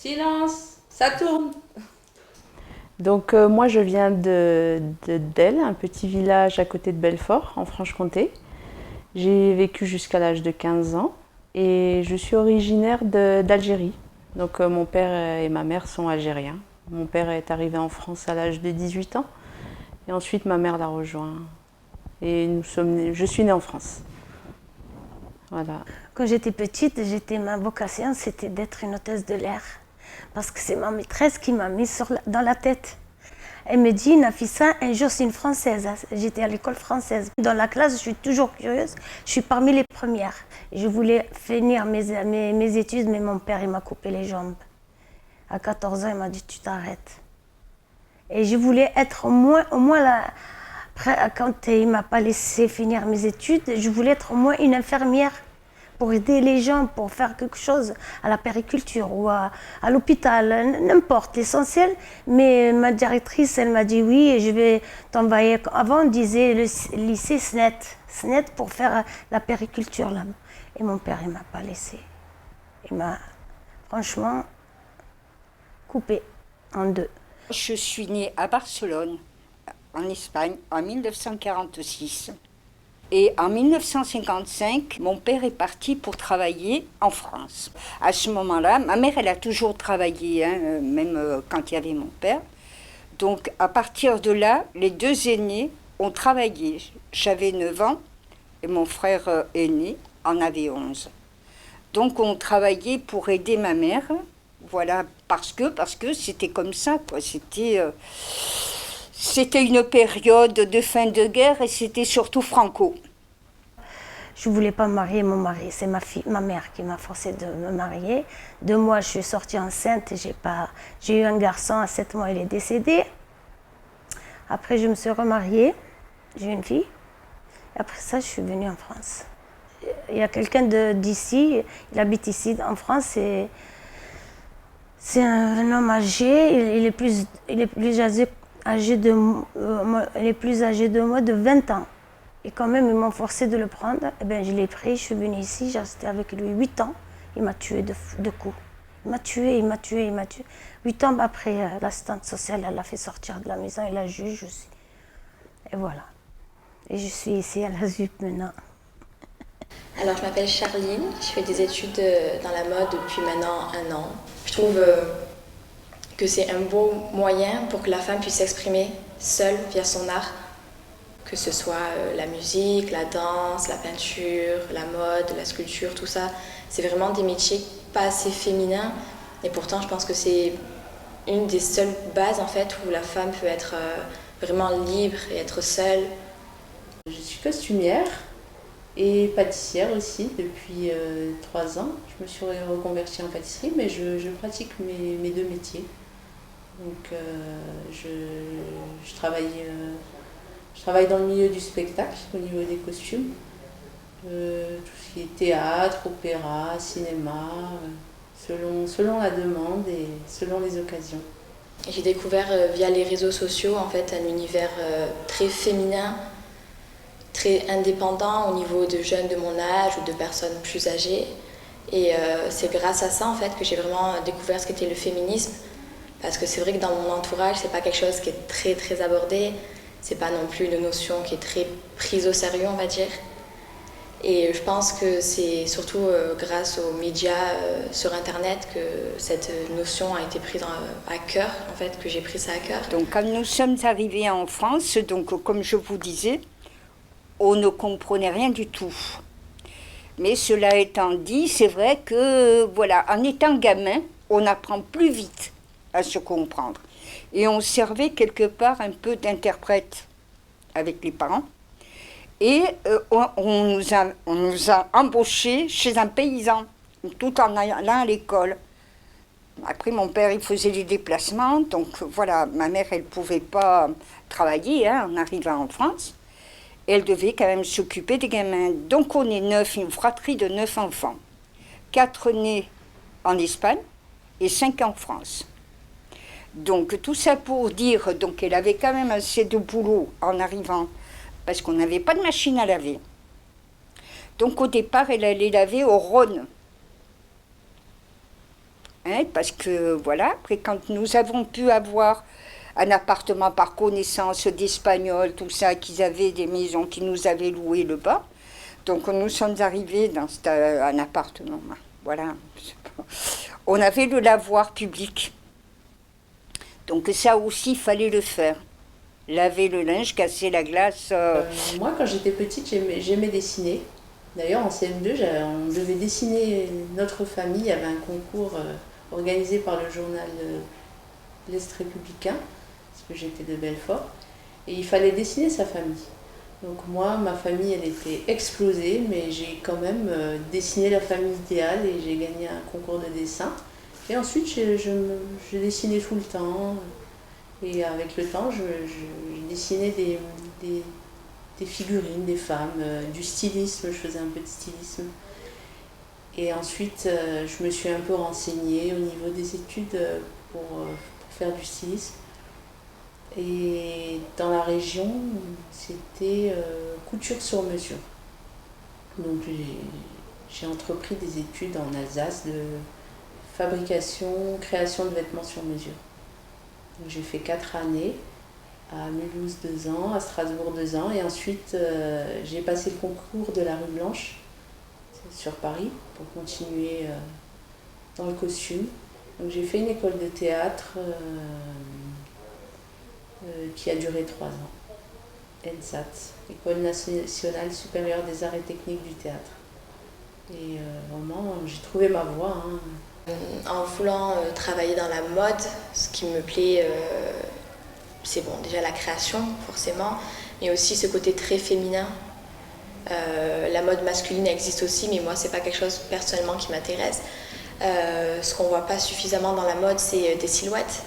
Silence, ça tourne. Donc moi je viens de Delle, un petit village à côté de Belfort, en Franche-Comté. J'ai vécu jusqu'à l'âge de 15 ans et je suis originaire d'Algérie. Donc mon père et ma mère sont algériens. Mon père est arrivé en France à l'âge de 18 ans et ensuite ma mère l'a rejoint. Et je suis née en France. Voilà. Quand j'étais petite, ma vocation c'était d'être une hôtesse de l'air. Parce que c'est ma maîtresse qui m'a mis dans la tête. Elle me dit, Nafissa, un jour c'est une Française. J'étais à l'école française. Dans la classe, je suis toujours curieuse. Je suis parmi les premières. Je voulais finir mes études, mais mon père il m'a coupé les jambes. À 14 ans, il m'a dit, tu t'arrêtes. Et je voulais être au moins là. Après, quand il ne m'a pas laissé finir mes études, je voulais être au moins une infirmière pour aider les gens, pour faire quelque chose à la périculture ou à l'hôpital, n'importe, l'essentiel. Mais ma directrice, elle m'a dit oui, et je vais t'envoyer. Avant, on disait le lycée SNET pour faire la périculture là-bas. Et mon père, il ne m'a pas laissé. Il m'a franchement coupé en deux. Je suis née à Barcelone, en Espagne, en 1946. Et en 1955, mon père est parti pour travailler en France. À ce moment-là, ma mère, elle a toujours travaillé, même quand il y avait mon père. Donc, à partir de là, les deux aînés ont travaillé. J'avais 9 ans et mon frère aîné en avait 11. Donc, on travaillait pour aider ma mère. Voilà, parce que c'était comme ça, quoi. C'était une période de fin de guerre et c'était surtout franco. Je ne voulais pas marier mon mari, c'est ma mère qui m'a forcé de me marier. 2 mois, je suis sortie enceinte et j'ai eu un garçon, à 7 mois, il est décédé. Après, je me suis remariée, j'ai eu une fille. Et après ça, je suis venue en France. Il y a quelqu'un d'ici, il habite ici en France, c'est un homme âgé, il est plus âgé de moi de 20 ans. Et quand même, ils m'ont forcé de le prendre. Eh bien, je l'ai pris, je suis venue ici, j'ai resté avec lui 8 ans. Il m'a tué de coups. Il m'a tué. 8 ans après, l'assistante sociale, elle l'a fait sortir de la maison et la juge aussi. Et voilà. Et je suis ici à la ZUP maintenant. Alors, je m'appelle Charline, je fais des études dans la mode depuis maintenant 1 an. Je trouve que c'est un beau moyen pour que la femme puisse s'exprimer seule via son art, que ce soit la musique, la danse, la peinture, la mode, la sculpture, tout ça. C'est vraiment des métiers pas assez féminins et pourtant je pense que c'est une des seules bases en fait où la femme peut être vraiment libre et être seule. Je suis costumière et pâtissière aussi depuis 3 ans. Je me suis reconvertie en pâtisserie, mais je pratique mes 2 métiers. Donc je travaille dans le milieu du spectacle, au niveau des costumes. Tout ce qui est théâtre, opéra, cinéma, selon la demande et selon les occasions. J'ai découvert via les réseaux sociaux en fait un univers très féminin, très indépendant au niveau de jeunes de mon âge ou de personnes plus âgées. Et c'est grâce à ça en fait que j'ai vraiment découvert ce qu'était le féminisme. Parce que c'est vrai que dans mon entourage, c'est pas quelque chose qui est très très abordé. C'est pas non plus une notion qui est très prise au sérieux, on va dire. Et je pense que c'est surtout grâce aux médias sur Internet que cette notion a été prise à cœur, en fait, que j'ai pris ça à cœur. Donc quand nous sommes arrivés en France, donc comme je vous disais, on ne comprenait rien du tout. Mais cela étant dit, c'est vrai que, voilà, en étant gamin, on apprend plus vite à se comprendre. Et on servait quelque part un peu d'interprète avec les parents. Et on nous a embauchés chez un paysan, tout en allant à l'école. Après, mon père, il faisait les déplacements, donc voilà, ma mère, elle ne pouvait pas travailler en arrivant en France. Et elle devait quand même s'occuper des gamins. Donc on est 9, une fratrie de 9 enfants. 4 nés en Espagne et 5 en France. Donc tout ça pour dire donc qu'elle avait quand même assez de boulot en arrivant, parce qu'on n'avait pas de machine à laver. Donc au départ, elle allait laver au Rhône. Hein, parce que voilà, après quand nous avons pu avoir un appartement par connaissance d'Espagnols, tout ça, qu'ils avaient des maisons qui nous avaient loué le bas, donc nous sommes arrivés dans un appartement. Voilà. On avait le lavoir public. Donc ça aussi, il fallait le faire. Laver le linge, casser la glace. Moi, quand j'étais petite, j'aimais dessiner. D'ailleurs, en CM2, on devait dessiner notre famille. Il y avait un concours organisé par le journal L'Est républicain, parce que j'étais de Belfort. Et il fallait dessiner sa famille. Donc moi, ma famille, elle était explosée, mais j'ai quand même dessiné la famille idéale et j'ai gagné un concours de dessin. Et ensuite, je dessinais tout le temps. Et avec le temps, je dessinais des figurines, des femmes, du stylisme, je faisais un peu de stylisme. Et ensuite, je me suis un peu renseignée au niveau des études pour faire du stylisme. Et dans la région, c'était couture sur mesure. Donc j'ai entrepris des études en Alsace de fabrication, création de vêtements sur mesure. Donc j'ai fait 4 années, à Mulhouse 2 ans, à Strasbourg 2 ans, et ensuite j'ai passé le concours de la Rue Blanche sur Paris pour continuer dans le costume. Donc j'ai fait une école de théâtre qui a duré 3 ans, ENSAT, École nationale supérieure des arts et techniques du théâtre. Et vraiment, j'ai trouvé ma voie. En voulant travailler dans la mode, ce qui me plaît, c'est bon, déjà la création, forcément, mais aussi ce côté très féminin. La mode masculine existe aussi, mais moi, c'est pas quelque chose personnellement qui m'intéresse. Ce qu'on voit pas suffisamment dans la mode, c'est des silhouettes.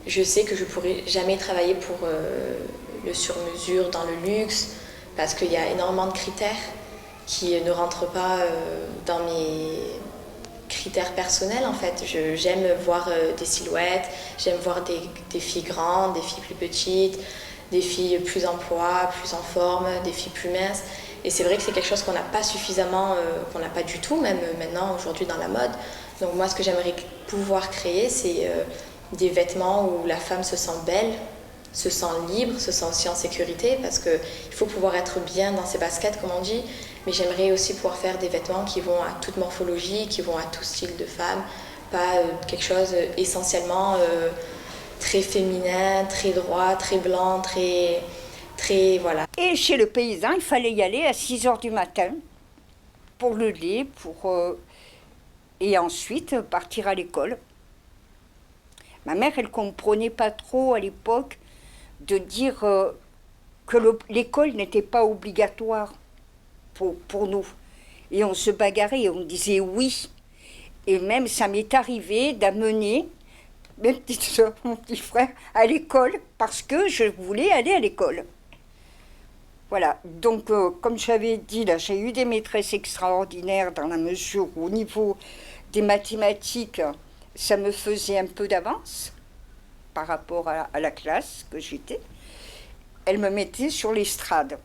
Je sais que je pourrais jamais travailler pour le sur-mesure dans le luxe, parce qu'il y a énormément de critères qui ne rentrent pas dans mes critères personnels en fait. J'aime voir des silhouettes, j'aime voir des filles grandes, des filles plus petites, des filles plus en poids, plus en forme, des filles plus minces. Et c'est vrai que c'est quelque chose qu'on n'a pas suffisamment, qu'on n'a pas du tout même maintenant aujourd'hui dans la mode. Donc moi ce que j'aimerais pouvoir créer c'est des vêtements où la femme se sent belle, se sent libre, se sent aussi en sécurité, parce qu'il faut pouvoir être bien dans ses baskets comme on dit. Mais j'aimerais aussi pouvoir faire des vêtements qui vont à toute morphologie, qui vont à tout style de femme, pas quelque chose essentiellement très féminin, très droit, très blanc, très voilà. Et chez le paysan, il fallait y aller à 6h du matin pour le lait, et ensuite partir à l'école. Ma mère, elle ne comprenait pas trop à l'époque de dire que l'école n'était pas obligatoire pour nous. Et on se bagarrait et on disait oui. Et même ça m'est arrivé d'amener mes petites soeurs, mon petit frère à l'école parce que je voulais aller à l'école. Voilà, donc comme j'avais dit, là, j'ai eu des maîtresses extraordinaires dans la mesure où au niveau des mathématiques, ça me faisait un peu d'avance par rapport à la classe que j'étais. Elle me mettait sur l'estrade.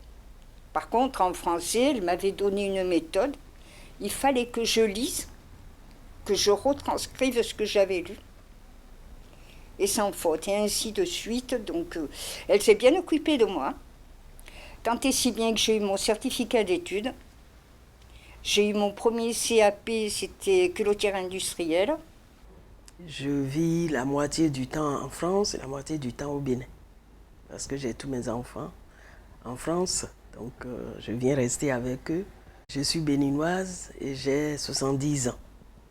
Par contre, en français, elle m'avait donné une méthode. Il fallait que je lise, que je retranscrive ce que j'avais lu. Et sans faute, et ainsi de suite. Donc, elle s'est bien occupée de moi. Tant et si bien que j'ai eu mon certificat d'études. J'ai eu mon premier CAP, c'était culotière industrielle. Je vis la moitié du temps en France et la moitié du temps au Bénin. Parce que j'ai tous mes enfants en France, donc je viens rester avec eux. Je suis béninoise et j'ai 70 ans.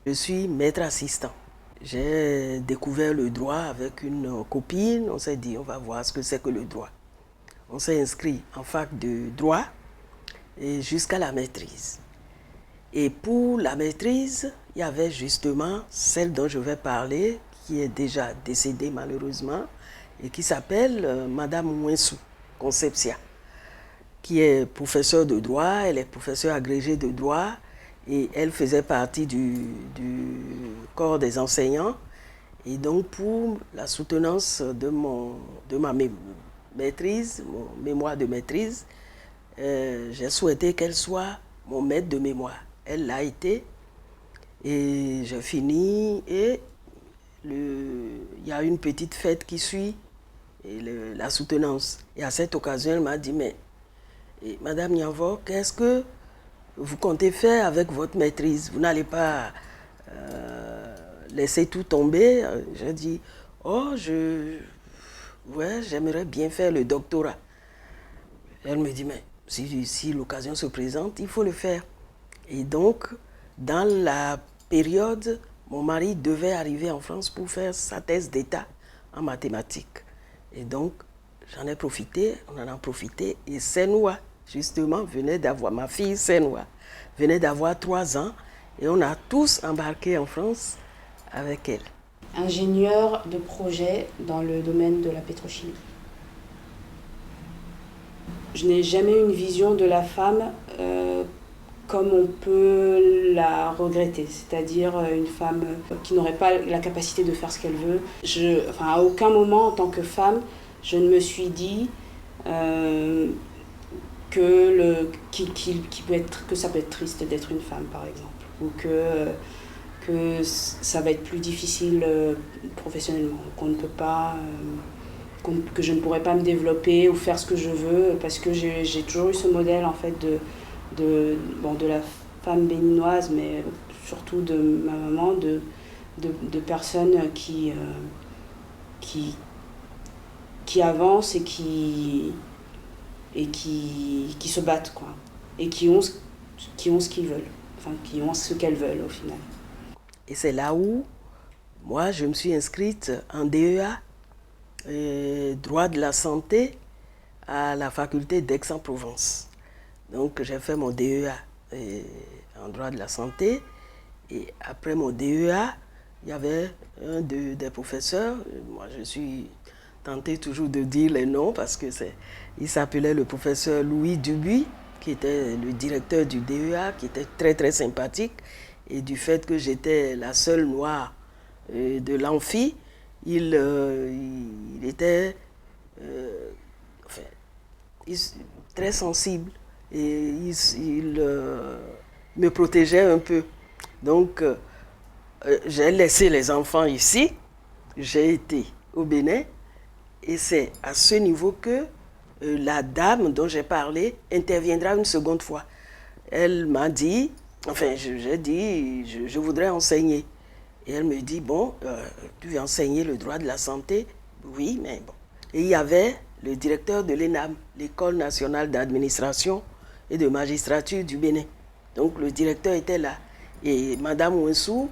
Je suis maître assistant. J'ai découvert le droit avec une copine. On s'est dit, on va voir ce que c'est que le droit. On s'est inscrit en fac de droit et jusqu'à la maîtrise. Et pour la maîtrise, il y avait justement celle dont je vais parler, qui est déjà décédée malheureusement, et qui s'appelle Madame Mouensou Concepcia, qui est professeure de droit, elle est professeure agrégée de droit, et elle faisait partie du corps des enseignants. Et donc pour la soutenance de ma maîtrise, mon mémoire de maîtrise, j'ai souhaité qu'elle soit mon maître de mémoire. Elle l'a été. Et j'ai fini et il y a une petite fête qui suit et la soutenance. Et à cette occasion, elle m'a dit, mais Madame Nianvo, qu'est-ce que vous comptez faire avec votre maîtrise? Vous n'allez pas laisser tout tomber? J'ai dit, oh, ouais, j'aimerais bien faire le doctorat. Elle me dit, mais si l'occasion se présente, il faut le faire. Et donc, dans la période, mon mari devait arriver en France pour faire sa thèse d'État en mathématiques. Et donc, j'en ai profité, on en a profité. Et Senoua, justement, ma fille Senoua, venait d'avoir 3 ans. Et on a tous embarqué en France avec elle. Ingénieur de projet dans le domaine de la pétrochimie. Je n'ai jamais eu une vision de la femme comme on peut la regretter, c'est-à-dire une femme qui n'aurait pas la capacité de faire ce qu'elle veut. À aucun moment, en tant que femme, je ne me suis dit que ça peut être triste d'être une femme, par exemple, ou que ça va être plus difficile professionnellement, qu'on ne peut pas, que je ne pourrais pas me développer ou faire ce que je veux, parce que j'ai toujours eu ce modèle en fait de la femme béninoise, mais surtout de ma maman, de personnes qui avancent et qui se battent, quoi, et qui ont ce qu'ils veulent, enfin qui ont ce qu'elles veulent au final. Et c'est là où moi je me suis inscrite en DEA, droit de la santé, à la faculté d'Aix-en-Provence. Donc j'ai fait mon DEA en droit de la santé, et après mon DEA, il y avait un des professeurs, moi je suis tentée toujours de dire les noms parce que il s'appelait le professeur Louis Dubuis, qui était le directeur du DEA, qui était très très sympathique, et du fait que j'étais la seule noire de l'amphi, il était très sensible. Et il me protégeait un peu. Donc, j'ai laissé les enfants ici, j'ai été au Bénin, et c'est à ce niveau que la dame dont j'ai parlé interviendra une seconde fois. Elle m'a dit, enfin, j'ai dit, je voudrais enseigner. Et elle me dit, bon, tu veux enseigner le droit de la santé? Oui, mais bon. Et il y avait le directeur de l'ENAM, l'École nationale d'administration et de magistrature du Bénin. Donc le directeur était là. Et Madame Ouensou,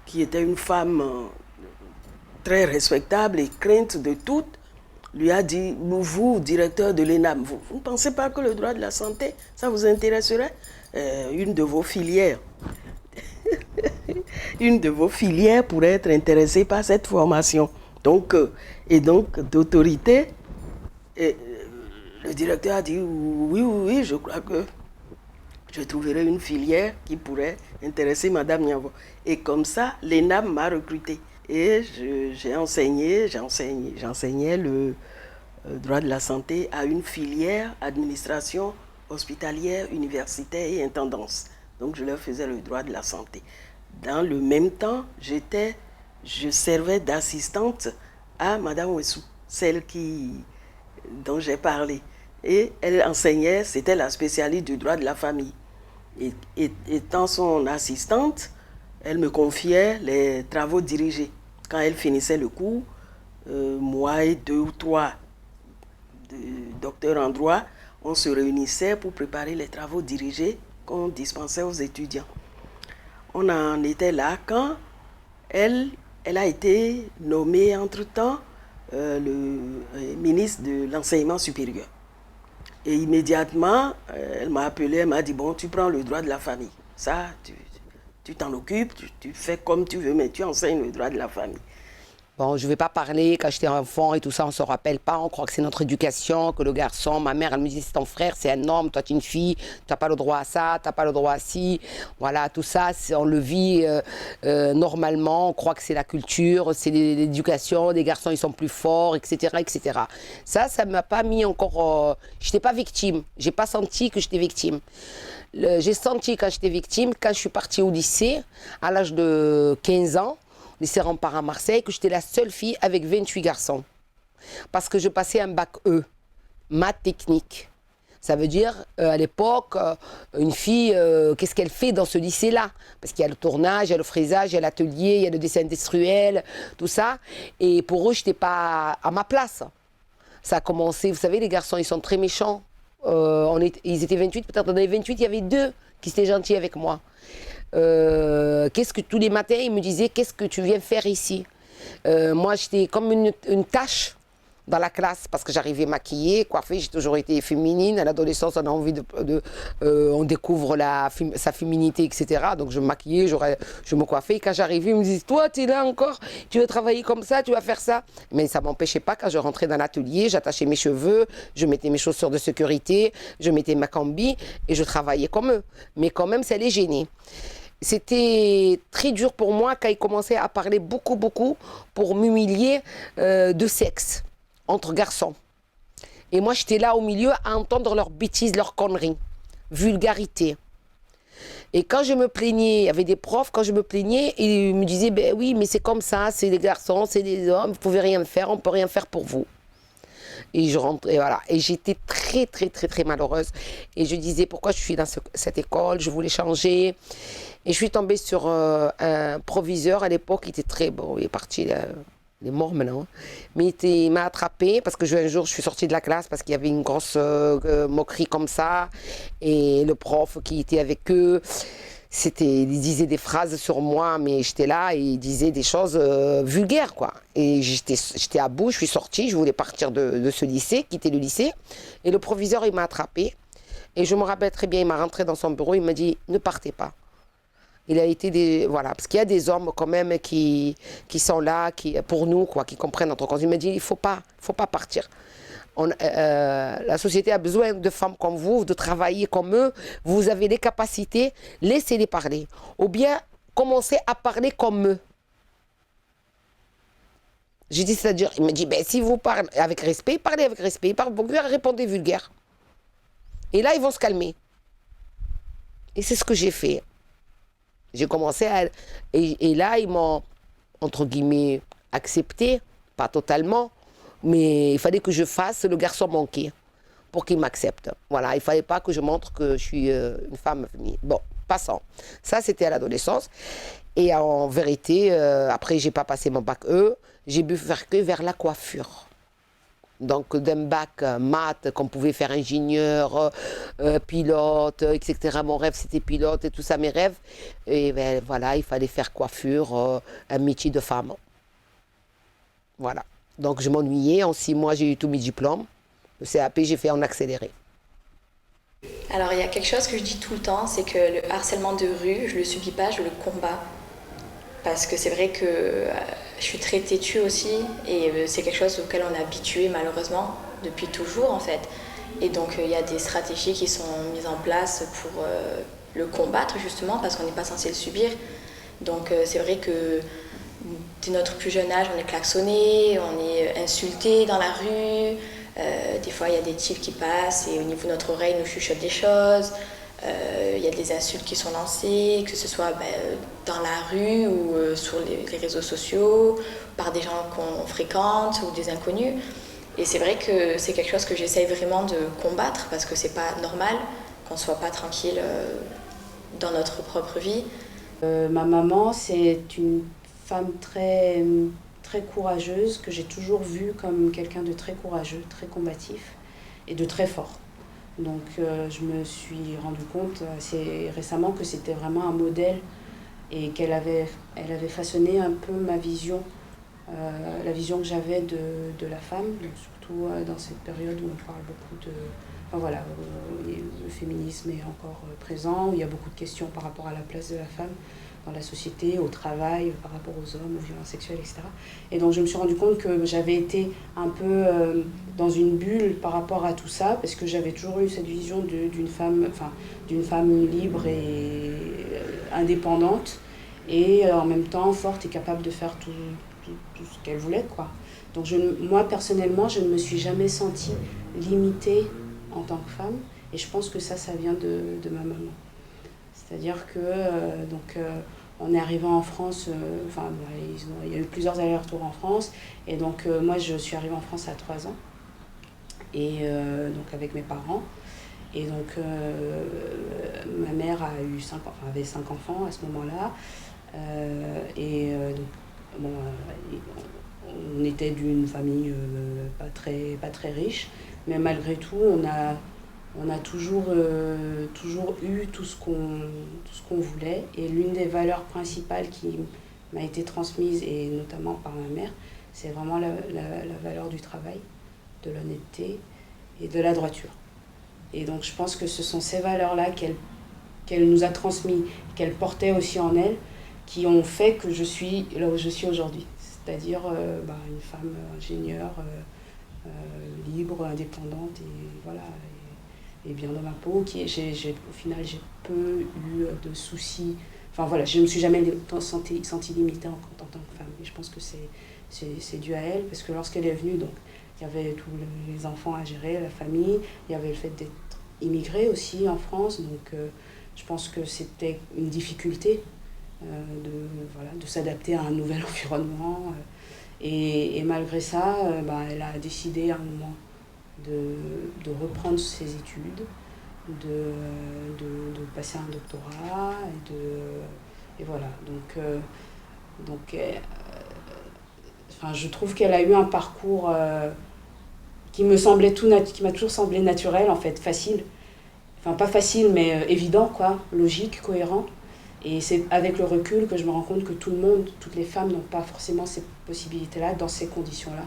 qui était une femme très respectable et crainte de toutes, lui a dit, vous, directeur de l'ENAM, vous ne pensez pas que le droit de la santé, ça vous intéresserait? Une de vos filières. Une de vos filières pourrait être intéressée par cette formation. Donc, et donc, d'autorité, le directeur a dit, oui, je crois que je trouverai une filière qui pourrait intéresser Madame Nianvo. Et comme ça, l'ENAM m'a recruté. Et j'enseignais le droit de la santé à une filière administration hospitalière, universitaire et intendance. Donc je leur faisais le droit de la santé. Dans le même temps, je servais d'assistante à Madame Ouessou, celle dont j'ai parlé. Et elle enseignait, c'était la spécialiste du droit de la famille. Et étant son assistante, elle me confiait les travaux dirigés. Quand elle finissait le cours, moi et 2 ou 3 docteurs en droit, on se réunissait pour préparer les travaux dirigés qu'on dispensait aux étudiants. On en était là quand elle a été nommée entre-temps le ministre de l'enseignement supérieur. Et immédiatement, elle m'a appelé, elle m'a dit, bon, tu prends le droit de la famille. Ça, tu t'en occupes, tu fais comme tu veux, mais tu enseignes le droit de la famille. Bon, je ne vais pas parler, quand j'étais enfant et tout ça, on ne se rappelle pas, on croit que c'est notre éducation, que le garçon, ma mère, elle me disait, c'est ton frère, c'est un homme, toi tu es une fille, tu n'as pas le droit à ça, tu n'as pas le droit à ci. Voilà, tout ça, on le vit normalement, on croit que c'est la culture, c'est l'éducation, les garçons ils sont plus forts, etc. etc. Ça ne m'a pas mis encore... je n'étais pas victime, je n'ai pas senti que j'étais victime. J'ai senti quand j'étais victime, quand je suis partie au lycée, à l'âge de 15 ans, lycée Rempart à Marseille, que j'étais la seule fille avec 28 garçons. Parce que je passais un bac E, maths technique. Ça veut dire, à l'époque, une fille, qu'est-ce qu'elle fait dans ce lycée-là? Parce qu'il y a le tournage, il y a le fraisage, il y a l'atelier, il y a le dessin industriel, tout ça. Et pour eux, je n'étais pas à ma place. Ça a commencé, vous savez, les garçons, ils sont très méchants. Ils étaient 28, peut-être dans les 28, il y avait 2 qui étaient gentils avec moi. Qu'est-ce que tous les matins, ils me disaient, qu'est-ce que tu viens faire ici? Moi, j'étais comme une tâche dans la classe parce que j'arrivais maquillée, coiffée, j'ai toujours été féminine. À l'adolescence, on a envie on découvre sa féminité, etc. Donc je me maquillais, je me coiffais. Et quand j'arrivais, ils me disaient, toi, tu es là encore, tu veux travailler comme ça, tu vas faire ça. Mais ça ne m'empêchait pas, quand je rentrais dans l'atelier, j'attachais mes cheveux, je mettais mes chaussures de sécurité, je mettais ma combi et je travaillais comme eux. Mais quand même, ça les gênait. C'était très dur pour moi quand ils commençaient à parler beaucoup pour m'humilier de sexe entre garçons. Et moi, j'étais là au milieu à entendre leurs bêtises, leurs conneries, vulgarité. Et quand je me plaignais, il y avait des profs, quand je me plaignais, ils me disaient, ben oui, mais c'est comme ça, c'est des garçons, c'est des hommes, vous ne pouvez rien faire, on ne peut rien faire pour vous. Et je rentrais, voilà. Et j'étais très malheureuse. Et je disais, pourquoi je suis dans cette école? Je voulais changer. Et je suis tombée sur un proviseur à l'époque, il était très bon, il est parti, il est mort maintenant. Mais il m'a attrapée parce que un jour, je suis sortie de la classe parce qu'il y avait une grosse moquerie comme ça. Et le prof qui était avec eux, il disait des phrases sur moi, mais j'étais là et il disait des choses vulgaires, quoi. Et j'étais à bout, je suis sortie, je voulais partir de ce lycée, quitter le lycée. Et le proviseur, il m'a attrapée. Et je me rappelle très bien, il m'a rentré dans son bureau, il m'a dit, ne partez pas. Il a été voilà, parce qu'il y a des hommes quand même qui sont là, pour nous, quoi, qui comprennent notre cause. Il m'a dit, il faut pas partir. La société a besoin de femmes comme vous, de travailler comme eux. Vous avez les capacités, laissez-les parler. Ou bien, commencez à parler comme eux. J'ai dit, c'est-à-dire, il m'a dit, ben, si vous parlez avec respect, parlez avec respect. Ils parlent vulgaire, répondez vulgaire. Et là, ils vont se calmer. Et c'est ce que j'ai fait. J'ai commencé et là, ils m'ont, entre guillemets, accepté, pas totalement, mais il fallait que je fasse le garçon manqué pour qu'il m'accepte. Voilà, il ne fallait pas que je montre que je suis une femme féminine. Bon, passons. Ça, c'était à l'adolescence. Et en vérité, après, je n'ai pas passé mon bac E, j'ai pu faire que vers la coiffure. Donc d'un bac maths qu'on pouvait faire ingénieur, pilote, etc. Mon rêve c'était pilote et tout ça, mes rêves. Et ben, voilà, il fallait faire coiffure, un métier de femme. Voilà. Donc je m'ennuyais, en 6 mois j'ai eu tous mes diplômes. Le CAP j'ai fait en accéléré. Alors il y a quelque chose que je dis tout le temps, c'est que le harcèlement de rue, je ne le subis pas, je le combats. Parce que c'est vrai que je suis très têtue aussi et c'est quelque chose auquel on est habitué malheureusement depuis toujours en fait. Et donc il y a des stratégies qui sont mises en place pour le combattre justement parce qu'on n'est pas censé le subir. Donc c'est vrai que dès notre plus jeune âge on est klaxonné, on est insulté dans la rue. Des fois il y a des types qui passent et au niveau de notre oreille nous chuchotent des choses. Il y a des insultes qui sont lancées, que ce soit dans la rue ou sur les réseaux sociaux, par des gens qu'on fréquente ou des inconnus. Et c'est vrai que c'est quelque chose que j'essaye vraiment de combattre parce que c'est pas normal qu'on soit pas tranquille dans notre propre vie. Ma maman, c'est une femme très courageuse que j'ai toujours vue comme quelqu'un de très courageux, très combatif et de très fort. Donc je me suis rendu compte assez récemment que c'était vraiment un modèle et elle avait façonné un peu ma vision, la vision que j'avais de la femme, surtout dans cette période où on parle beaucoup de... Enfin, voilà, le féminisme est encore présent, il y a beaucoup de questions par rapport à la place de la femme dans la société, au travail, par rapport aux hommes, aux violences sexuelles, etc. Et donc je me suis rendu compte que j'avais été un peu dans une bulle par rapport à tout ça, parce que j'avais toujours eu cette vision d'une femme libre et indépendante, et en même temps forte et capable de faire tout ce qu'elle voulait, quoi. Donc moi, personnellement, je ne me suis jamais sentie limitée en tant que femme, et je pense que ça vient de ma maman. C'est-à-dire que on est arrivé en France, il y a eu plusieurs allers-retours en France, et donc moi je suis arrivée en France à 3 ans, et donc avec mes parents, et donc ma mère avait 5 enfants à ce moment-là, on était d'une famille pas très riche, mais malgré tout on a toujours eu tout ce qu'on voulait. Et l'une des valeurs principales qui m'a été transmise, et notamment par ma mère, c'est vraiment la valeur du travail, de l'honnêteté et de la droiture. Et donc je pense que ce sont ces valeurs-là qu'elle nous a transmises, qu'elle portait aussi en elle, qui ont fait que je suis là où je suis aujourd'hui. C'est-à-dire une femme ingénieure, libre, indépendante, et voilà... et bien dans ma peau, au final j'ai peu eu de soucis, enfin voilà, je ne me suis jamais sentie limitée en tant que femme, et je pense que c'est dû à elle, parce que lorsqu'elle est venue, donc il y avait tous les enfants à gérer, la famille, il y avait le fait d'être immigrée aussi en France, donc je pense que c'était une difficulté de s'adapter à un nouvel environnement, et malgré ça, elle a décidé à un moment de reprendre ses études, de passer un doctorat, et voilà. Donc je trouve qu'elle a eu un parcours qui m'a toujours semblé naturel, en fait, facile. Enfin, pas facile, mais évident, quoi, logique, cohérent. Et c'est avec le recul que je me rends compte que toutes les femmes n'ont pas forcément ces possibilités-là, dans ces conditions-là,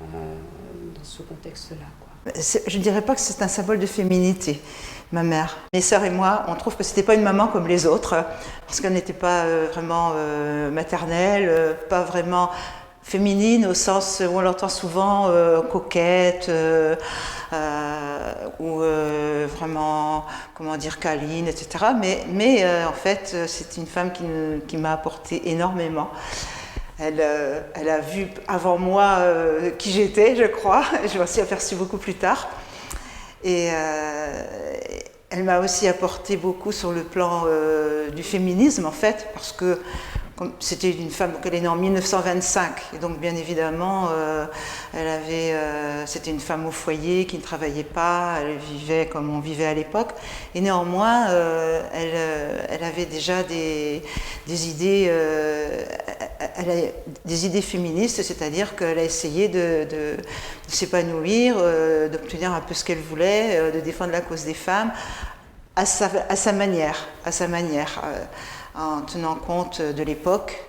dans ce contexte-là, quoi. Je ne dirais pas que c'est un symbole de féminité, ma mère. Mes sœurs et moi, on trouve que c'était pas une maman comme les autres, parce qu'elle n'était pas vraiment maternelle, pas vraiment féminine au sens où on l'entend souvent coquette, ou vraiment, comment dire, câline, etc. Mais en fait, c'est une femme qui m'a apporté énormément. Elle a vu avant moi qui j'étais, je crois. Je m'en suis aperçue beaucoup plus tard. Et elle m'a aussi apporté beaucoup sur le plan du féminisme, en fait, parce que c'était une femme, donc elle est née en 1925, et donc bien évidemment, c'était une femme au foyer qui ne travaillait pas, elle vivait comme on vivait à l'époque, et néanmoins, elle avait déjà des idées, des idées féministes, c'est-à-dire qu'elle a essayé de s'épanouir, d'obtenir un peu ce qu'elle voulait, de défendre la cause des femmes à sa manière. En tenant compte de l'époque,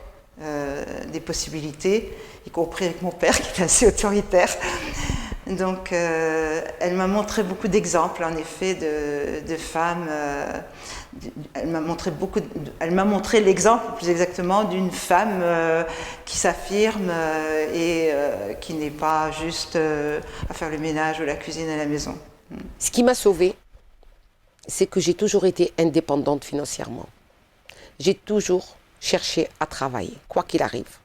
des possibilités, y compris avec mon père qui était assez autoritaire. Donc elle m'a montré beaucoup d'exemples, en effet, de femmes. Elle m'a montré l'exemple, plus exactement, d'une femme qui s'affirme et qui n'est pas juste à faire le ménage ou la cuisine à la maison. Ce qui m'a sauvée, c'est que j'ai toujours été indépendante financièrement. J'ai toujours cherché à travailler, quoi qu'il arrive.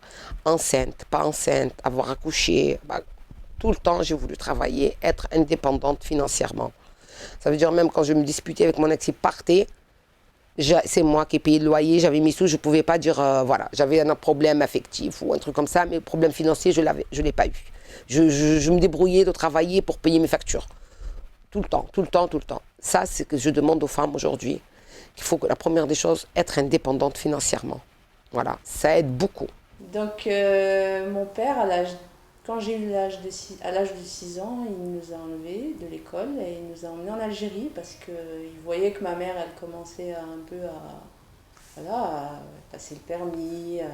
Enceinte, pas enceinte, avoir accouché, tout le temps j'ai voulu travailler, être indépendante financièrement. Ça veut dire même quand je me disputais avec mon ex, il partait, c'est moi qui ai payé le loyer, j'avais mis sous, je ne pouvais pas dire, j'avais un problème affectif ou un truc comme ça, mais le problème financier, je ne l'ai pas eu. Je me débrouillais de travailler pour payer mes factures. Tout le temps. Ça, c'est ce que je demande aux femmes aujourd'hui. Il faut que la première des choses, être indépendante financièrement. Voilà, ça aide beaucoup. Donc mon père, quand j'ai eu à l'âge de 6 ans, il nous a enlevés de l'école et il nous a emmenés en Algérie parce qu'il voyait que ma mère, elle commençait à passer le permis, à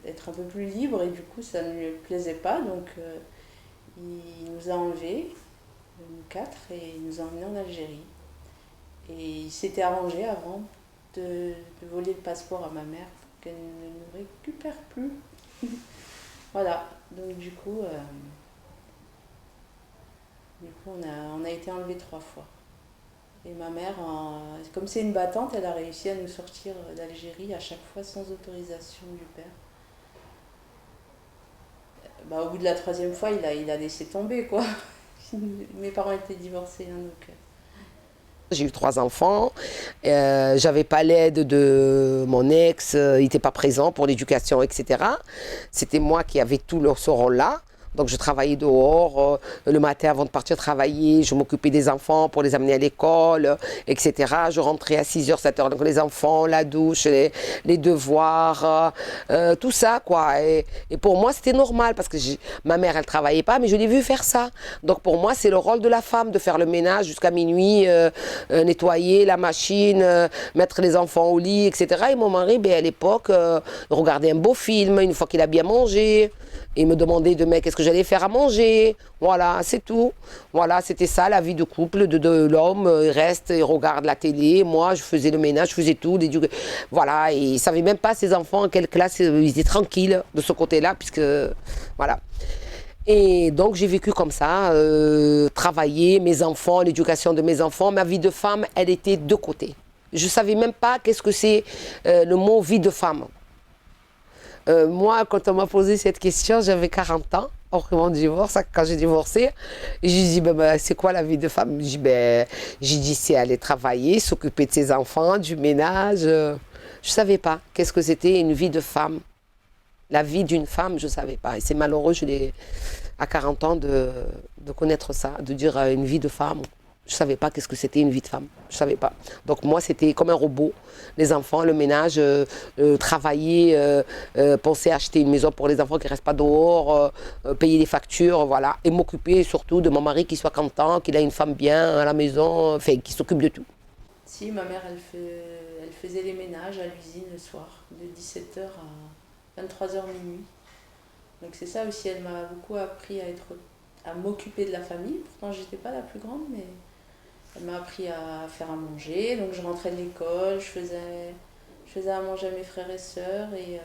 être un peu plus libre, et du coup ça ne lui plaisait pas. Donc il nous a enlevés, nous 4, et il nous a emmenés en Algérie. Et il s'était arrangé avant de voler le passeport à ma mère pour qu'elle ne nous récupère plus. Voilà, donc du coup on a été enlevés 3 fois. Et ma mère, comme c'est une battante, elle a réussi à nous sortir d'Algérie à chaque fois sans autorisation du père. Au bout de la 3e fois, il a laissé tomber, quoi. Mes parents étaient divorcés, hein, donc... J'ai eu 3 enfants, j'avais pas l'aide de mon ex, il n'était pas présent pour l'éducation, etc. C'était moi qui avais tout ce rôle-là. Donc je travaillais dehors, le matin avant de partir travailler, je m'occupais des enfants pour les amener à l'école, etc. Je rentrais à 6h, 7h, donc les enfants, la douche, les devoirs, tout ça, quoi. Et pour moi, c'était normal parce que ma mère, elle travaillait pas, mais je l'ai vu faire ça. Donc pour moi, c'est le rôle de la femme de faire le ménage jusqu'à minuit, nettoyer la machine, mettre les enfants au lit, etc. Et mon mari, à l'époque, regardait un beau film une fois qu'il a bien mangé. Il me demandait demain qu'est-ce que j'allais faire à manger. Voilà, c'est tout. Voilà, c'était ça la vie de couple de l'homme. Il reste, il regarde la télé. Moi, je faisais le ménage, je faisais tout. Voilà, et il ne savait même pas ses enfants en quelle classe. Ils étaient tranquilles de ce côté-là, puisque voilà. Et donc j'ai vécu comme ça, travailler, mes enfants, l'éducation de mes enfants. Ma vie de femme, elle était de côté. Je ne savais même pas qu'est-ce que c'est le mot vie de femme. Moi, quand on m'a posé cette question, j'avais 40 ans, après mon divorce, quand j'ai divorcé. Et j'ai dit, c'est quoi la vie de femme? J'ai dit, c'est aller travailler, s'occuper de ses enfants, du ménage. Je ne savais pas qu'est-ce que c'était une vie de femme. La vie d'une femme, je ne savais pas. Et c'est malheureux, à 40 ans, de connaître ça, de dire une vie de femme. Je ne savais pas qu'est-ce que c'était une vie de femme. Je ne savais pas. Donc moi, c'était comme un robot. Les enfants, le ménage, travailler, penser à acheter une maison pour les enfants qui ne restent pas dehors, payer les factures, voilà. Et m'occuper surtout de mon mari qui soit content, qu'il a une femme bien à la maison, enfin, qui s'occupe de tout. Si, ma mère, elle faisait les ménages à l'usine le soir, de 17h à 23h minuit. Donc c'est ça aussi, elle m'a beaucoup appris à m'occuper de la famille. Pourtant, je n'étais pas la plus grande, mais... Elle m'a appris à faire à manger, donc je rentrais de l'école, je faisais à manger à mes frères et sœurs, et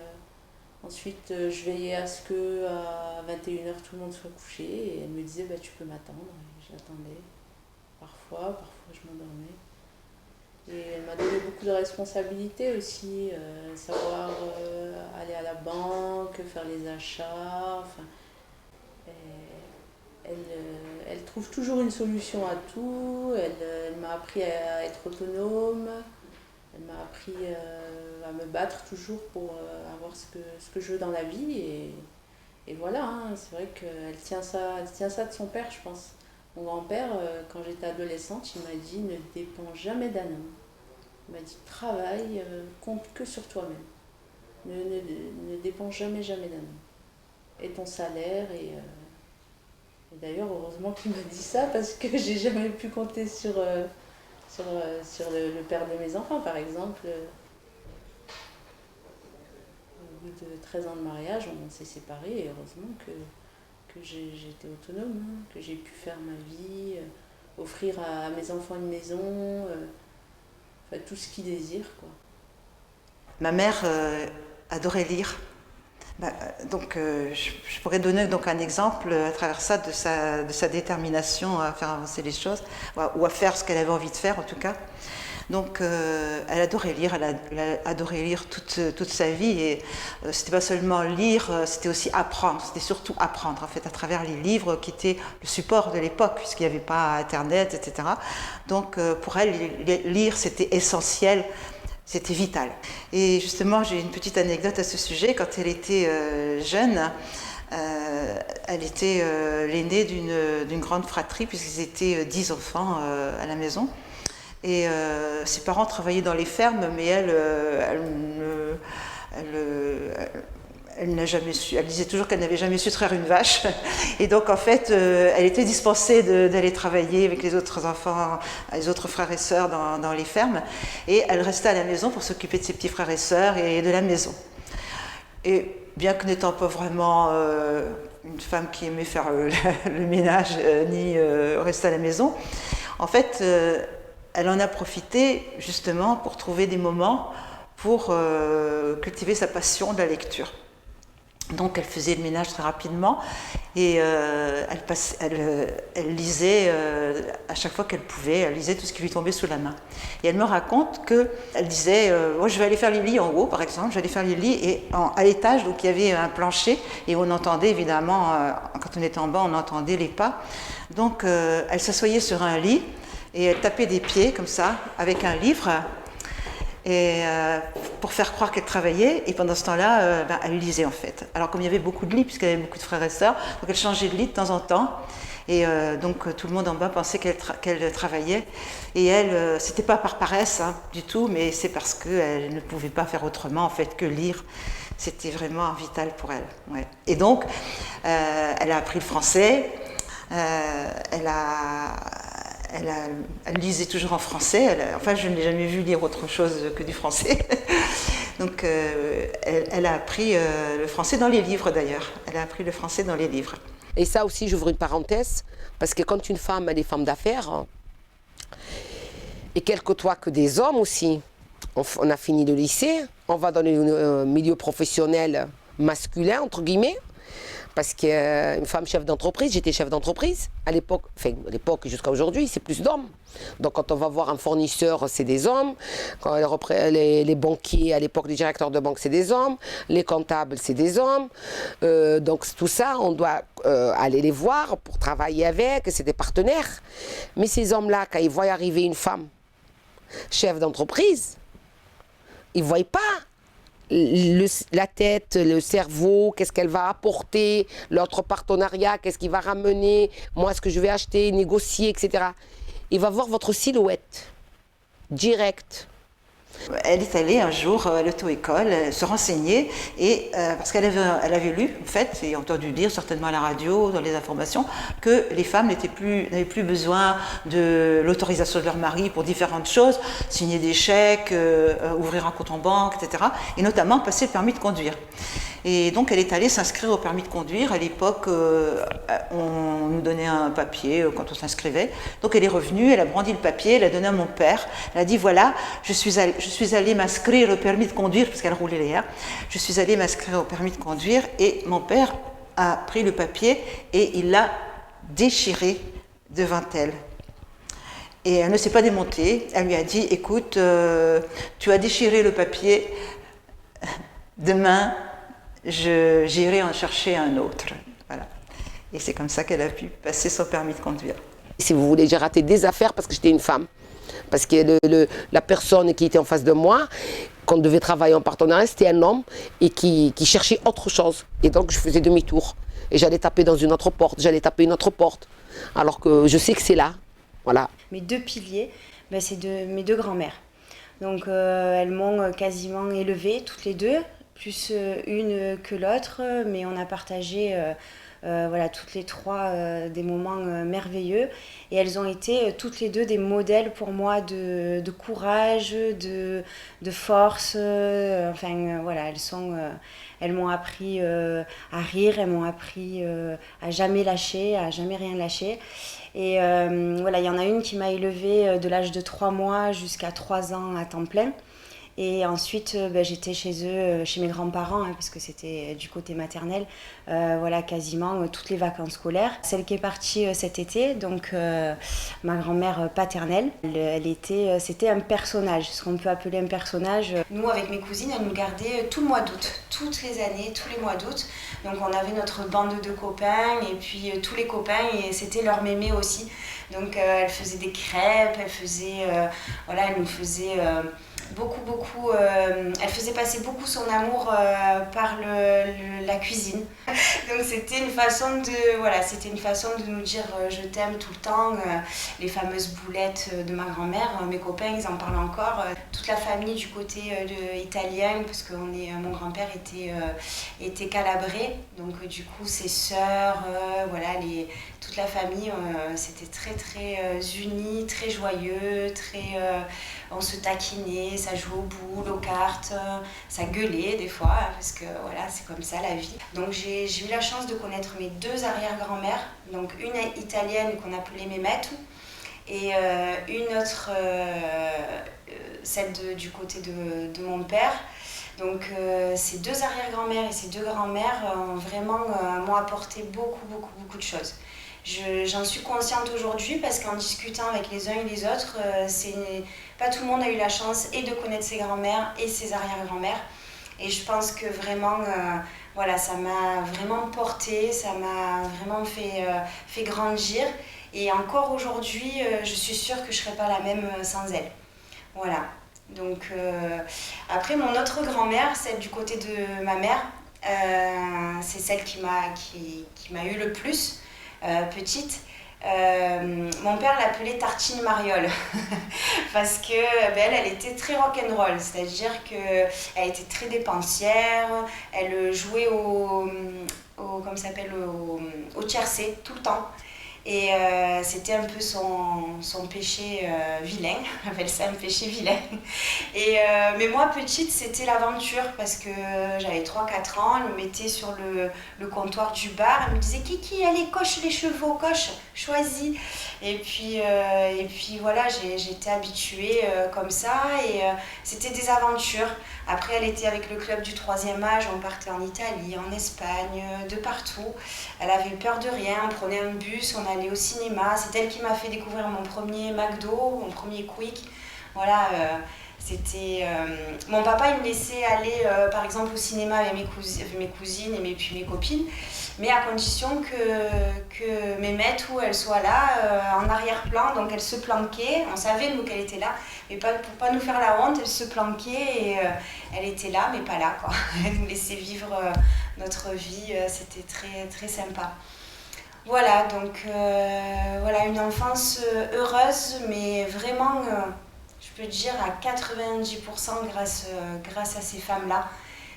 ensuite je veillais à ce qu'à 21h tout le monde soit couché, et elle me disait tu peux m'attendre, et j'attendais, parfois je m'endormais. Et elle m'a donné beaucoup de responsabilités aussi, savoir aller à la banque, faire les achats, elle trouve toujours une solution à tout, elle m'a appris à être autonome, elle m'a appris à me battre toujours pour avoir ce que je veux dans la vie, et voilà, hein, c'est vrai qu'elle tient ça de son père, je pense. Mon grand-père, quand j'étais adolescente, il m'a dit ne dépends jamais d'un homme. Il m'a dit travaille, compte que sur toi-même. Ne dépends jamais d'un homme. Et ton salaire, et d'ailleurs, heureusement qu'il m'a dit ça, parce que j'ai jamais pu compter sur le père de mes enfants, par exemple. Au bout de 13 ans de mariage, on s'est séparés, et heureusement que j'étais autonome, hein, que j'ai pu faire ma vie, offrir à mes enfants une maison, enfin, tout ce qu'ils désirent, quoi. Ma mère adorait lire. Je pourrais donner donc un exemple à travers ça de sa détermination à faire avancer les choses, ou à faire ce qu'elle avait envie de faire en tout cas. Donc elle adorait lire, elle a adoré lire toute sa vie, et c'était pas seulement lire, c'était aussi apprendre, c'était surtout apprendre en fait à travers les livres qui étaient le support de l'époque, puisqu'il n'y avait pas Internet, etc. Donc pour elle, lire c'était essentiel. C'était vital. Et justement, j'ai une petite anecdote à ce sujet. Quand elle était jeune, elle était l'aînée d'une grande fratrie, puisqu'ils étaient 10 enfants à la maison. Et ses parents travaillaient dans les fermes, mais elle disait toujours qu'elle n'avait jamais su traire une vache. Et donc, en fait, elle était dispensée d'aller travailler avec les autres enfants, les autres frères et sœurs dans les fermes. Et elle restait à la maison pour s'occuper de ses petits frères et sœurs et de la maison. Et bien que n'étant pas vraiment une femme qui aimait faire le ménage ni rester à la maison. En fait, elle en a profité justement pour trouver des moments pour cultiver sa passion de la lecture. Donc elle faisait le ménage très rapidement et elle lisait à chaque fois qu'elle pouvait, elle lisait tout ce qui lui tombait sous la main. Et elle me raconte qu'elle disait moi je vais aller faire les lits en haut par exemple, j'allais faire les lits et à l'étage donc il y avait un plancher et on entendait évidemment, quand on était en bas on entendait les pas. Donc elle s'assoyait sur un lit et elle tapait des pieds comme ça avec un livre. Et pour faire croire qu'elle travaillait, et pendant ce temps-là, elle lisait en fait. Alors comme il y avait beaucoup de lits, puisqu'il y avait beaucoup de frères et sœurs, donc elle changeait de lit de temps en temps, et donc tout le monde en bas pensait qu'elle travaillait. Et elle, c'était pas par paresse hein, du tout, mais c'est parce qu'elle ne pouvait pas faire autrement en fait que lire. C'était vraiment vital pour elle. Ouais. Et donc, elle a appris le français, elle lisait toujours en français, enfin je ne l'ai jamais vue lire autre chose que du français. Donc elle a appris le français dans les livres d'ailleurs, elle a appris le français dans les livres. Et ça aussi, j'ouvre une parenthèse, parce que quand une femme, elle est femme d'affaires, et qu'elle côtoie que des hommes aussi, on a fini le lycée, on va dans le milieu professionnel masculin, entre guillemets, parce qu'une femme chef d'entreprise, j'étais chef d'entreprise à l'époque, enfin à l'époque jusqu'à aujourd'hui, c'est plus d'hommes. Donc quand on va voir un fournisseur, c'est des hommes. Quand les banquiers, à l'époque les directeurs de banque, c'est des hommes. Les comptables, c'est des hommes. Donc tout ça, on doit aller les voir pour travailler avec, c'est des partenaires. Mais ces hommes-là, quand ils voient arriver une femme chef d'entreprise, ils ne voient pas la tête, le cerveau, qu'est-ce qu'elle va apporter, l'autre partenariat, qu'est-ce qu'il va ramener, moi ce que je vais acheter, négocier, etc. Il va voir votre silhouette, direct. Elle est allée un jour à l'auto-école se renseigner et parce qu'elle avait lu en fait et entendu dire certainement à la radio, dans les informations, que les femmes n'avaient plus besoin de l'autorisation de leur mari pour différentes choses, signer des chèques, ouvrir un compte en banque, etc. Et notamment passer le permis de conduire. Et donc elle est allée s'inscrire au permis de conduire. À l'époque, on nous donnait un papier quand on s'inscrivait. Donc elle est revenue, elle a brandi le papier, elle a donné à mon père. Elle a dit voilà, je suis allée m'inscrire au permis de conduire, parce qu'elle roulait les airs. Je suis allée m'inscrire au permis de conduire et mon père a pris le papier et il l'a déchiré devant elle. Et elle ne s'est pas démontée. Elle lui a dit écoute, tu as déchiré le papier, demain j'irai en chercher un autre. Voilà. Et c'est comme ça qu'elle a pu passer son permis de conduire. Si vous voulez, j'ai raté des affaires parce que j'étais une femme. Parce que la personne qui était en face de moi, qu'on devait travailler en partenariat, c'était un homme et qui cherchait autre chose. Et donc je faisais demi-tour. Et j'allais taper dans une autre porte, alors que je sais que c'est là. Voilà. Mes deux piliers, c'est mes deux grands-mères. Donc elles m'ont quasiment élevée toutes les deux, plus une que l'autre, mais on a partagé toutes les trois des moments merveilleux. Et elles ont été toutes les deux des modèles pour moi de courage, de force. Elles m'ont appris à rire, elles m'ont appris à jamais lâcher, à jamais rien lâcher. Et il y en a une qui m'a élevée de l'âge de 3 mois jusqu'à 3 ans à temps plein. Et ensuite, j'étais chez eux, chez mes grands-parents, parce que c'était du côté maternel, quasiment toutes les vacances scolaires. Celle qui est partie cet été, donc ma grand-mère paternelle, c'était un personnage, ce qu'on peut appeler un personnage. Nous, avec mes cousines, elle nous gardait tout le mois d'août, toutes les années, tous les mois d'août. Donc on avait notre bande de copains, et puis tous les copains, et c'était leur mémé aussi. Donc elle faisait des crêpes, elle nous faisait... beaucoup, elle faisait passer beaucoup son amour par la cuisine. Donc c'était une façon de nous dire je t'aime tout le temps. Les fameuses boulettes de ma grand-mère, mes copains ils en parlent encore. Toute la famille du côté italien, parce que mon grand-père était calabré, donc du coup ses sœurs, toute la famille, c'était très très unis, très joyeux, très On se taquinait, ça jouait aux boules, aux cartes, ça gueulait des fois, parce que voilà, c'est comme ça la vie. Donc j'ai eu la chance de connaître mes 2 arrière-grand-mères, donc une italienne qu'on appelait Mehmet, et une autre, celle du côté de mon père. Donc ces 2 arrière-grand-mères et ces 2 grands-mères m'ont apporté beaucoup de choses. J'en suis consciente aujourd'hui parce qu'en discutant avec les uns et les autres, pas tout le monde a eu la chance et de connaître ses grands-mères et ses arrière-grand-mères. Et je pense que vraiment, voilà, ça m'a vraiment portée, ça m'a vraiment fait grandir. Et encore aujourd'hui, je suis sûre que je ne serais pas la même sans elle. Voilà. Donc, après, mon autre grand-mère, celle du côté de ma mère, c'est celle qui m'a eu le plus, petite. Mon père l'appelait Tartine Mariole parce que elle était très rock'n'roll, c'est-à-dire qu'elle était très dépensière, elle jouait au tiercé tout le temps. Et c'était un peu son péché vilain, on appelle ça un péché vilain. Mais moi, petite, c'était l'aventure parce que j'avais 3-4 ans, elle me mettait sur le comptoir du bar, elle me disait « Kiki, allez, coche les chevaux, coche, choisis ». Et puis voilà, j'étais habituée comme ça et c'était des aventures. Après, elle était avec le club du 3e âge, on partait en Italie, en Espagne, de partout. Elle avait peur de rien, on prenait un bus, on allait au cinéma. C'est elle qui m'a fait découvrir mon premier McDo, mon premier Quick. Voilà, c'était... Mon papa, il me laissait aller, par exemple, au cinéma avec mes cousines et puis mes copines, mais à condition que Mehmet, elle soit là, en arrière-plan, donc elle se planquait. On savait, nous, qu'elle était là, mais pour pas nous faire la honte, elle se planquait et elle était là, mais pas là, quoi. Elle nous laissait vivre notre vie, c'était très, très sympa. Voilà, donc voilà, une enfance heureuse, mais vraiment, je peux dire à 90% grâce à ces femmes-là.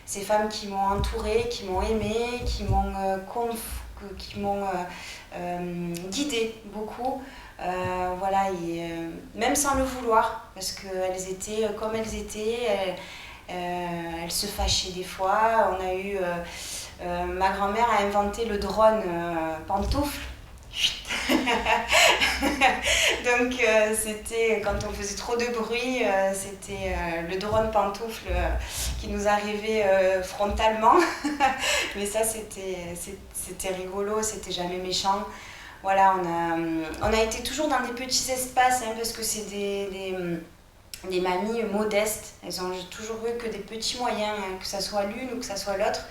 Ces femmes qui m'ont entourée, qui m'ont aimée, qui m'ont guidée beaucoup. Voilà, et, même sans le vouloir, parce qu'elles étaient comme elles étaient, elles se fâchaient des fois. On a eu... ma grand-mère a inventé le drone pantoufle. Donc c'était quand on faisait trop de bruit, c'était le drone pantoufle qui nous arrivait frontalement. Mais ça c'était rigolo, c'était jamais méchant. Voilà, on a été toujours dans des petits espaces parce que c'est des mamies modestes. Elles ont toujours eu que des petits moyens, que ça soit l'une ou que ça soit l'autre.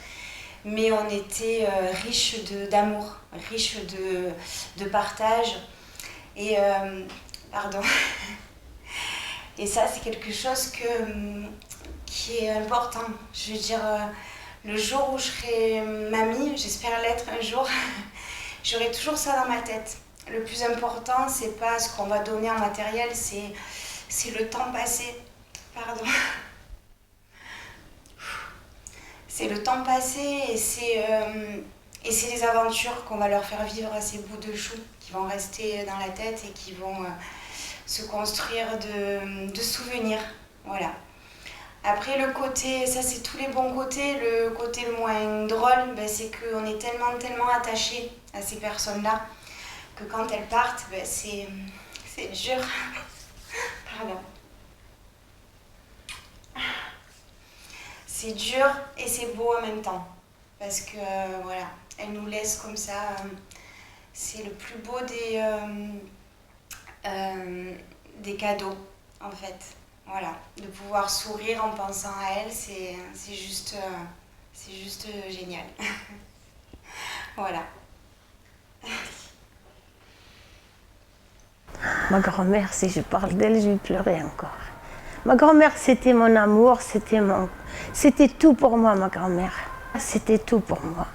Mais on était riches d'amour, riches de partage. Et, pardon. Et ça, c'est quelque chose qui est important. Je veux dire, le jour où je serai mamie, j'espère l'être un jour, j'aurai toujours ça dans ma tête. Le plus important, c'est pas ce qu'on va donner en matériel, c'est le temps passé. Pardon. C'est le temps passé et c'est les aventures qu'on va leur faire vivre à ces bouts de chou qui vont rester dans la tête et qui vont se construire de souvenirs. Voilà. Après le côté, ça c'est tous les bons côtés, le côté le moins drôle, c'est qu'on est tellement attachés à ces personnes-là que quand elles partent, c'est dur. Pardon. C'est dur et c'est beau en même temps, parce que voilà, elle nous laisse comme ça. C'est le plus beau des cadeaux, en fait. Voilà, de pouvoir sourire en pensant à elle, c'est juste génial. Voilà. Ma grand-mère, si je parle d'elle, je vais pleurer encore. Ma grand-mère, c'était mon amour, c'était tout pour moi, ma grand-mère. C'était tout pour moi.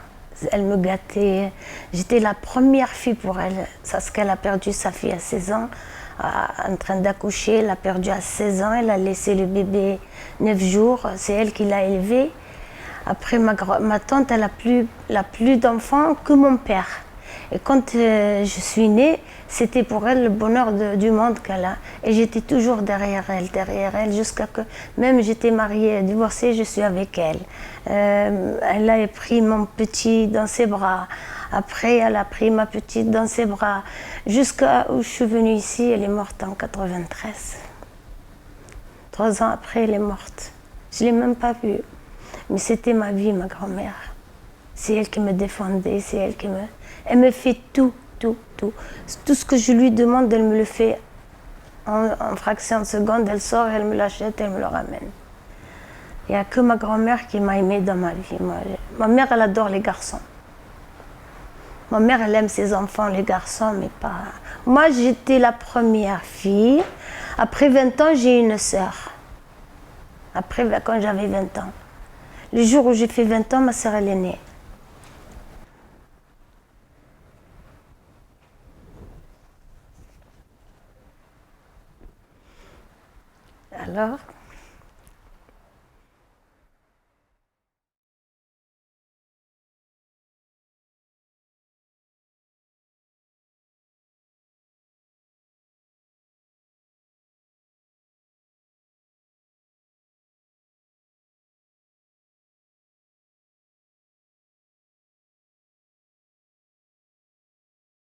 Elle me gâtait. J'étais la première fille pour elle. Parce qu'elle a perdu sa fille à 16 ans, en train d'accoucher. Elle l'a perdu à 16 ans. Elle a laissé le bébé 9 jours. C'est elle qui l'a élevé. Après, ma tante, elle n'a plus d'enfants que mon père. Et quand je suis née, c'était pour elle le bonheur du monde qu'elle a. Et j'étais toujours derrière elle, jusqu'à que même j'étais mariée, divorcée, je suis avec elle. Elle a pris mon petit dans ses bras. Après, elle a pris ma petite dans ses bras. Jusqu'à où je suis venue ici, elle est morte en 93. 3 ans après, elle est morte. Je ne l'ai même pas vue. Mais c'était ma vie, ma grand-mère. C'est elle qui me défendait, c'est elle qui me... Elle me fait tout, tout, tout. Tout ce que je lui demande, elle me le fait en fraction de seconde. Elle sort, elle me l'achète, elle me le ramène. Il n'y a que ma grand-mère qui m'a aimée dans ma vie. Ma mère, elle adore les garçons. Ma mère, elle aime ses enfants, les garçons, mais pas... Moi, j'étais la première fille. Après 20 ans, j'ai une sœur. Après, quand j'avais 20 ans. Le jour où j'ai fait 20 ans, ma sœur, elle est née. Alors,